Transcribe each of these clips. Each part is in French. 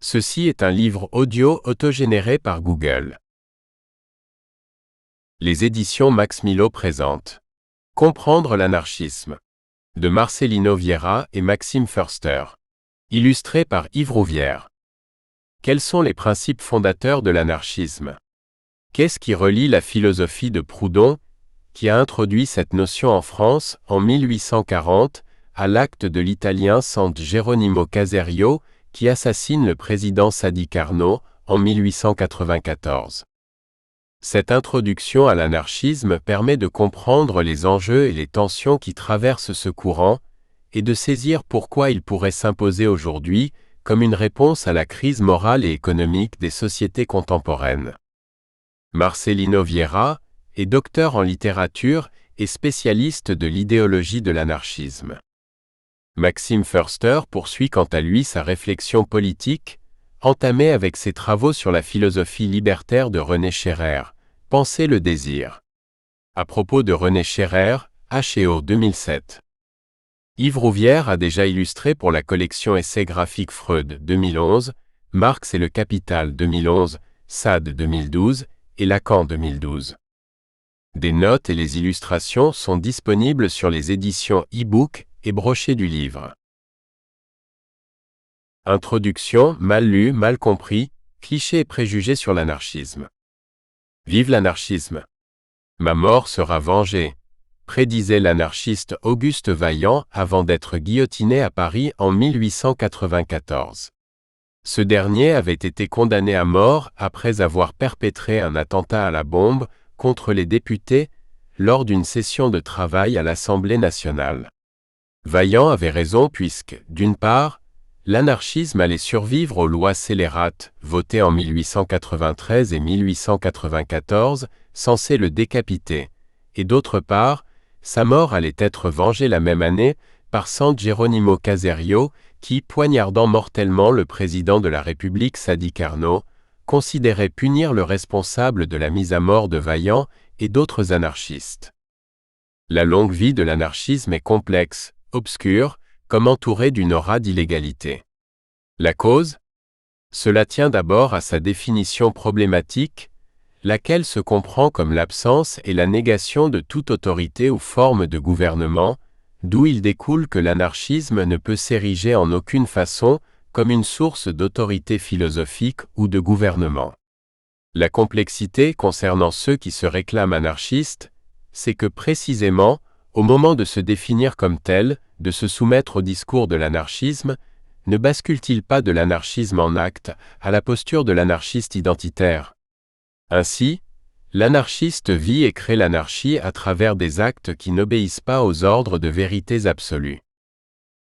Ceci est un livre audio autogénéré par Google. Les éditions Max Milo présentent Comprendre l'anarchisme de Marcelino Vieira et Maxime Förster. Illustré par Yves Rouvière. Quels sont les principes fondateurs de l'anarchisme? Qu'est-ce qui relie la philosophie de Proudhon, qui a introduit cette notion en France en 1840, à l'acte de l'italien San Geronimo Caserio, qui assassine le président Sadi Carnot en 1894. Cette introduction à l'anarchisme permet de comprendre les enjeux et les tensions qui traversent ce courant, et de saisir pourquoi il pourrait s'imposer aujourd'hui comme une réponse à la crise morale et économique des sociétés contemporaines. Marcelino Vieira est docteur en littérature et spécialiste de l'idéologie de l'anarchisme. Maxime Förster poursuit quant à lui sa réflexion politique, entamée avec ses travaux sur la philosophie libertaire de René Scherrer, Penser le désir. À propos de René Scherrer, H&O 2007. Yves Rouvière a déjà illustré pour la collection Essais graphiques Freud 2011, Marx et le Capital 2011, Sade 2012 et Lacan 2012. Des notes et les illustrations sont disponibles sur les éditions e-book et brochets du livre. Introduction, mal lu, mal compris, clichés et préjugés sur l'anarchisme. Vive l'anarchisme! Ma mort sera vengée, prédisait l'anarchiste Auguste Vaillant avant d'être guillotiné à Paris en 1894. Ce dernier avait été condamné à mort après avoir perpétré un attentat à la bombe contre les députés lors d'une session de travail à l'Assemblée nationale. Vaillant avait raison puisque, d'une part, l'anarchisme allait survivre aux lois scélérates, votées en 1893 et 1894, censées le décapiter, et d'autre part, sa mort allait être vengée la même année par San Geronimo Caserio, qui, poignardant mortellement le président de la République Sadi Carnot, considérait punir le responsable de la mise à mort de Vaillant et d'autres anarchistes. La longue vie de l'anarchisme est complexe, obscure, comme entourée d'une aura d'illégalité. La cause? Cela tient d'abord à sa définition problématique, laquelle se comprend comme l'absence et la négation de toute autorité ou forme de gouvernement, d'où il découle que l'anarchisme ne peut s'ériger en aucune façon comme une source d'autorité philosophique ou de gouvernement. La complexité concernant ceux qui se réclament anarchistes, c'est que précisément, au moment de se définir comme tel, de se soumettre au discours de l'anarchisme, ne bascule-t-il pas de l'anarchisme en acte à la posture de l'anarchiste identitaire? Ainsi, l'anarchiste vit et crée l'anarchie à travers des actes qui n'obéissent pas aux ordres de vérités absolues.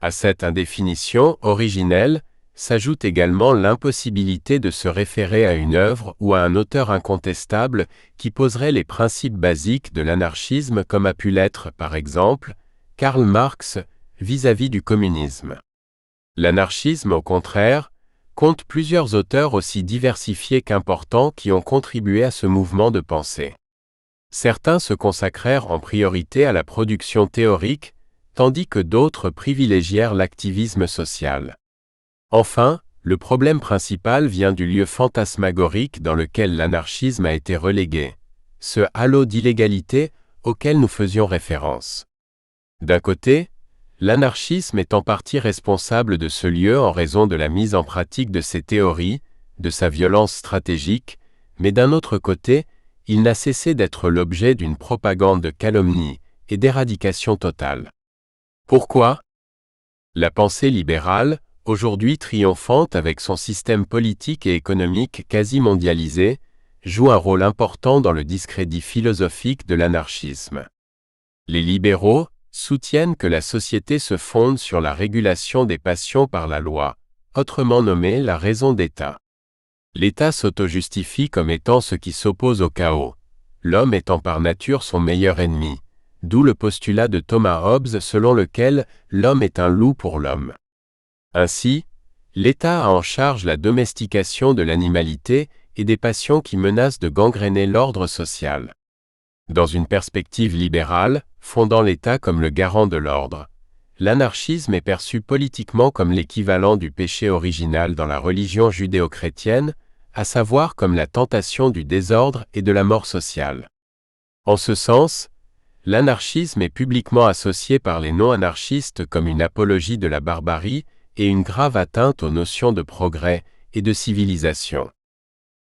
À cette indéfinition originelle, s'ajoute également l'impossibilité de se référer à une œuvre ou à un auteur incontestable qui poserait les principes basiques de l'anarchisme comme a pu l'être, par exemple, Karl Marx vis-à-vis du communisme. L'anarchisme, au contraire, compte plusieurs auteurs aussi diversifiés qu'importants qui ont contribué à ce mouvement de pensée. Certains se consacrèrent en priorité à la production théorique, tandis que d'autres privilégièrent l'activisme social. Enfin, le problème principal vient du lieu fantasmagorique dans lequel l'anarchisme a été relégué, ce halo d'illégalité auquel nous faisions référence. D'un côté, l'anarchisme est en partie responsable de ce lieu en raison de la mise en pratique de ses théories, de sa violence stratégique, mais d'un autre côté, il n'a cessé d'être l'objet d'une propagande de calomnie et d'éradication totale. Pourquoi? La pensée libérale, aujourd'hui triomphante avec son système politique et économique quasi mondialisé, joue un rôle important dans le discrédit philosophique de l'anarchisme. Les libéraux soutiennent que la société se fonde sur la régulation des passions par la loi, autrement nommée la raison d'État. L'État s'auto-justifie comme étant ce qui s'oppose au chaos, l'homme étant par nature son meilleur ennemi, d'où le postulat de Thomas Hobbes selon lequel l'homme est un loup pour l'homme. Ainsi, l'État a en charge la domestication de l'animalité et des passions qui menacent de gangréner l'ordre social. Dans une perspective libérale, fondant l'État comme le garant de l'ordre, l'anarchisme est perçu politiquement comme l'équivalent du péché original dans la religion judéo-chrétienne, à savoir comme la tentation du désordre et de la mort sociale. En ce sens, l'anarchisme est publiquement associé par les non-anarchistes comme une apologie de la barbarie et une grave atteinte aux notions de progrès et de civilisation.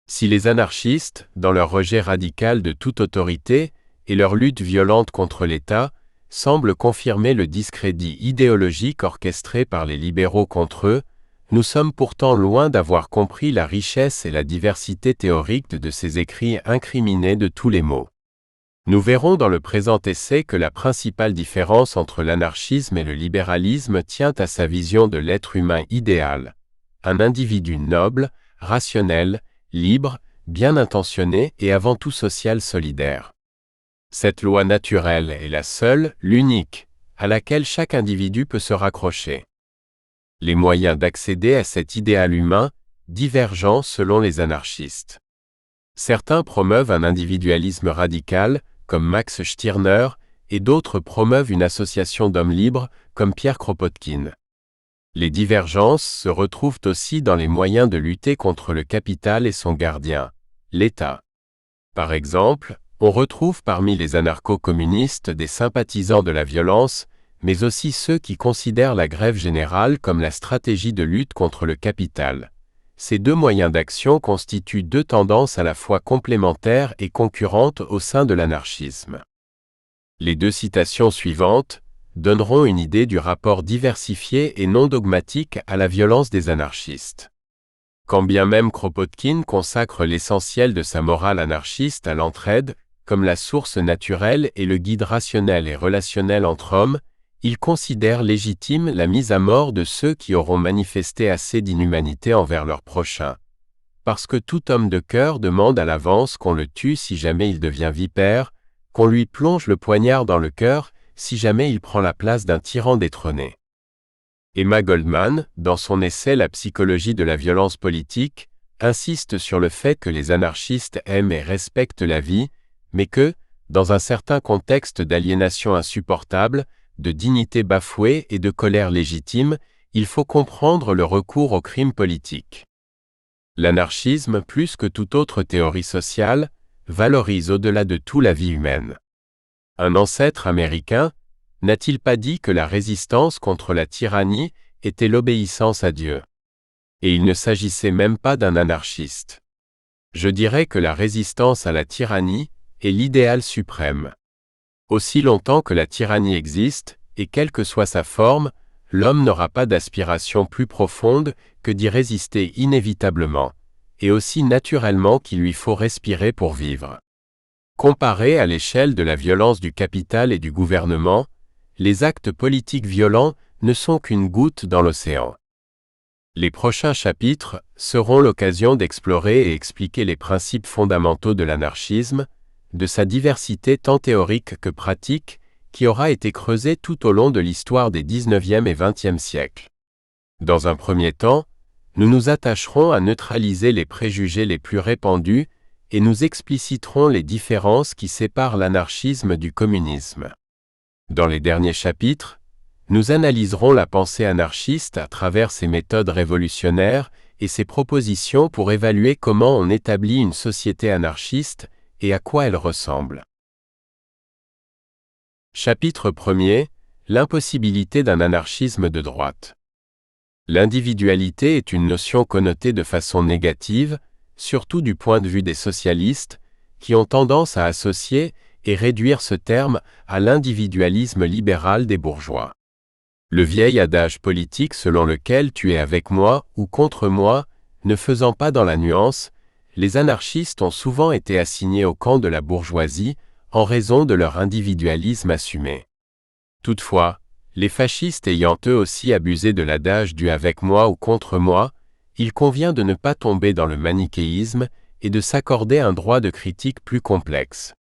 Si les anarchistes, dans leur rejet radical de toute autorité et leur lutte violente contre l'État, semblent confirmer le discrédit idéologique orchestré par les libéraux contre eux, nous sommes pourtant loin d'avoir compris la richesse et la diversité théorique de ces écrits incriminés de tous les maux. Nous verrons dans le présent essai que la principale différence entre l'anarchisme et le libéralisme tient à sa vision de l'être humain idéal, un individu noble, rationnel, libre, bien intentionné et avant tout social solidaire. Cette loi naturelle est la seule, l'unique, à laquelle chaque individu peut se raccrocher. Les moyens d'accéder à cet idéal humain divergent selon les anarchistes. Certains promeuvent un individualisme radical, comme Max Stirner, et d'autres promeuvent une association d'hommes libres, comme Pierre Kropotkin. Les divergences se retrouvent aussi dans les moyens de lutter contre le capital et son gardien, l'État. Par exemple, on retrouve parmi les anarcho-communistes des sympathisants de la violence, mais aussi ceux qui considèrent la grève générale comme la stratégie de lutte contre le capital. Ces deux moyens d'action constituent deux tendances à la fois complémentaires et concurrentes au sein de l'anarchisme. Les deux citations suivantes donneront une idée du rapport diversifié et non dogmatique à la violence des anarchistes. Quand bien même Kropotkin consacre l'essentiel de sa morale anarchiste à l'entraide, comme la source naturelle et le guide rationnel et relationnel entre hommes, il considère légitime la mise à mort de ceux qui auront manifesté assez d'inhumanité envers leur prochain. Parce que tout homme de cœur demande à l'avance qu'on le tue si jamais il devient vipère, qu'on lui plonge le poignard dans le cœur si jamais il prend la place d'un tyran détrôné. Emma Goldman, dans son essai La psychologie de la violence politique, insiste sur le fait que les anarchistes aiment et respectent la vie, mais que, dans un certain contexte d'aliénation insupportable, de dignité bafouée et de colère légitime, il faut comprendre le recours au crime politique. L'anarchisme, plus que toute autre théorie sociale, valorise au-delà de tout la vie humaine. Un ancêtre américain n'a-t-il pas dit que la résistance contre la tyrannie était l'obéissance à Dieu? Et il ne s'agissait même pas d'un anarchiste. Je dirais que la résistance à la tyrannie est l'idéal suprême. Aussi longtemps que la tyrannie existe, et quelle que soit sa forme, l'homme n'aura pas d'aspiration plus profonde que d'y résister inévitablement, et aussi naturellement qu'il lui faut respirer pour vivre. Comparé à l'échelle de la violence du capital et du gouvernement, les actes politiques violents ne sont qu'une goutte dans l'océan. Les prochains chapitres seront l'occasion d'explorer et expliquer les principes fondamentaux de l'anarchisme, de sa diversité tant théorique que pratique, qui aura été creusée tout au long de l'histoire des XIXe et XXe siècles. Dans un premier temps, nous nous attacherons à neutraliser les préjugés les plus répandus et nous expliciterons les différences qui séparent l'anarchisme du communisme. Dans les derniers chapitres, nous analyserons la pensée anarchiste à travers ses méthodes révolutionnaires et ses propositions pour évaluer comment on établit une société anarchiste et à quoi elle ressemble. Chapitre 1er. L'impossibilité d'un anarchisme de droite. L'individualité est une notion connotée de façon négative, surtout du point de vue des socialistes, qui ont tendance à associer et réduire ce terme à l'individualisme libéral des bourgeois. Le vieil adage politique selon lequel tu es avec moi ou contre moi, ne faisant pas dans la nuance, les anarchistes ont souvent été assignés au camp de la bourgeoisie en raison de leur individualisme assumé. Toutefois, les fascistes ayant eux aussi abusé de l'adage du avec moi ou contre moi, il convient de ne pas tomber dans le manichéisme et de s'accorder un droit de critique plus complexe.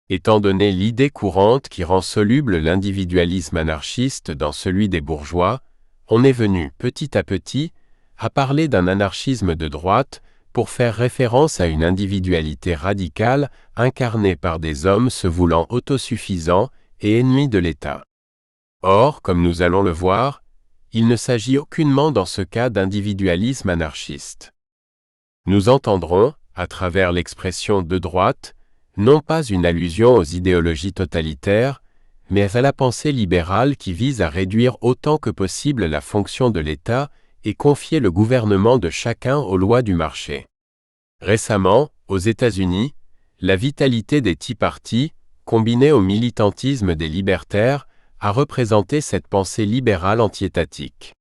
Étant donné l'idée courante qui rend soluble l'individualisme anarchiste dans celui des bourgeois, on est venu, petit à petit, à parler d'un anarchisme de droite pour faire référence à une individualité radicale incarnée par des hommes se voulant autosuffisants et ennemis de l'État. Or, comme nous allons le voir, il ne s'agit aucunement dans ce cas d'individualisme anarchiste. Nous entendrons, à travers l'expression de droite, non pas une allusion aux idéologies totalitaires, mais à la pensée libérale qui vise à réduire autant que possible la fonction de l'État et confier le gouvernement de chacun aux lois du marché. Récemment, aux États-Unis, la vitalité des Tea Party, combinée au militantisme des libertaires, a représenté cette pensée libérale anti-étatique.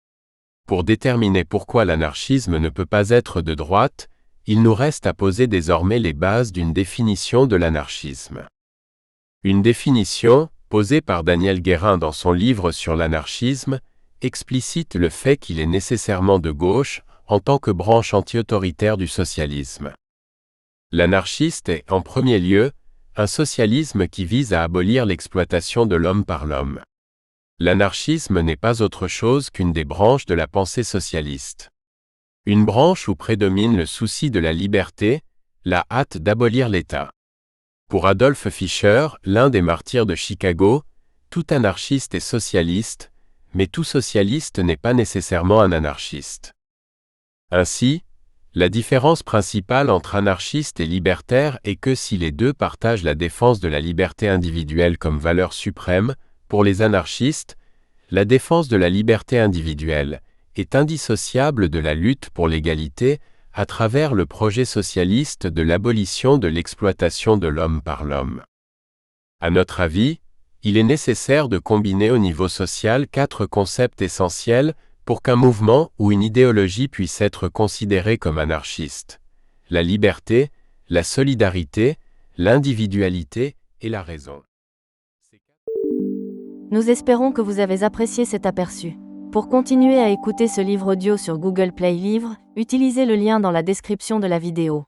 Pour déterminer pourquoi l'anarchisme ne peut pas être de droite, il nous reste à poser désormais les bases d'une définition de l'anarchisme. Une définition, posée par Daniel Guérin dans son livre sur l'anarchisme, explicite le fait qu'il est nécessairement de gauche en tant que branche anti-autoritaire du socialisme. L'anarchiste est, en premier lieu, un socialisme qui vise à abolir l'exploitation de l'homme par l'homme. L'anarchisme n'est pas autre chose qu'une des branches de la pensée socialiste. Une branche où prédomine le souci de la liberté, la hâte d'abolir l'État. Pour Adolf Fischer, l'un des martyrs de Chicago, tout anarchiste est socialiste, mais tout socialiste n'est pas nécessairement un anarchiste. Ainsi, la différence principale entre anarchiste et libertaire est que si les deux partagent la défense de la liberté individuelle comme valeur suprême, pour les anarchistes, la défense de la liberté individuelle est indissociable de la lutte pour l'égalité à travers le projet socialiste de l'abolition de l'exploitation de l'homme par l'homme. À notre avis, il est nécessaire de combiner au niveau social 4 concepts essentiels pour qu'un mouvement ou une idéologie puisse être considéré comme anarchiste: la liberté, la solidarité, l'individualité et la raison. Nous espérons que vous avez apprécié cet aperçu. Pour continuer à écouter ce livre audio sur Google Play Livres, utilisez le lien dans la description de la vidéo.